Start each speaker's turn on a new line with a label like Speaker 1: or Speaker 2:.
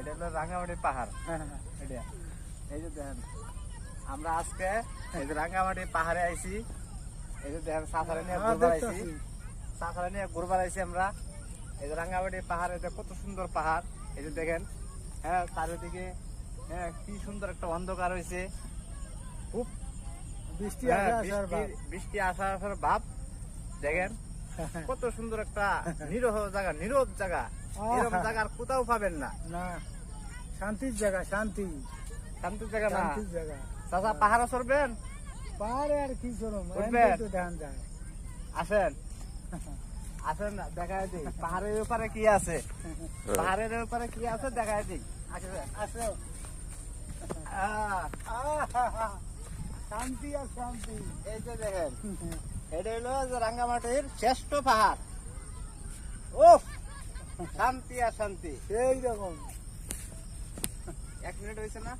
Speaker 1: এটা হলো রাঙ্গামাটি পাহাড়। এটা এই যে দেখেন আমরা আজকে এই যে রাঙ্গামাটি পাহাড়ে আইছি। এই যে দেখেন সাফারে নিয়ে ঘুরবার আইছি, সাফারে নিয়ে ঘুরবার আইছি আমরা। এই যে রাঙ্গামাটি পাহাড়, এটা কত সুন্দর পাহাড়। এই যে দেখেন, হ্যাঁ চারিদিকে হ্যাঁ কি সুন্দর একটা অন্ধকার হয়েছে। খুব
Speaker 2: বৃষ্টি
Speaker 1: হ্যাঁ,
Speaker 2: আসার ভাব।
Speaker 1: বৃষ্টি আসার ভাব। দেখেন কত সুন্দর একটা নিরহ জায়গা, নীরব জায়গা। এরকম জায়গা আর কোথাও পাবেন না।
Speaker 2: না, শান্তির জায়গা, শান্তি,
Speaker 1: শান্তির জায়গা না।
Speaker 2: শান্তির জায়গা।
Speaker 1: চাচা পাহাড়ে চড়বেন?
Speaker 2: পাহাড়ে আর কি চরম,
Speaker 1: উঠবেন?
Speaker 2: তো ধান যায়।
Speaker 1: আসেন আসেন দেখায় দিই পাহাড়ের ব্যাপারে কি আছে। পাহাড়ের ব্যাপারে কি আছে দেখায় দিই।
Speaker 2: আসো। শান্তি আর শান্তি।
Speaker 1: এই যে দেখেন, এটা হলো যে রাঙ্গামাটির শ্রেষ্ঠ পাহাড়। ও শান্তি আর শান্তি।
Speaker 2: এই রকম।
Speaker 1: 1 মিনিট হয়েছে না?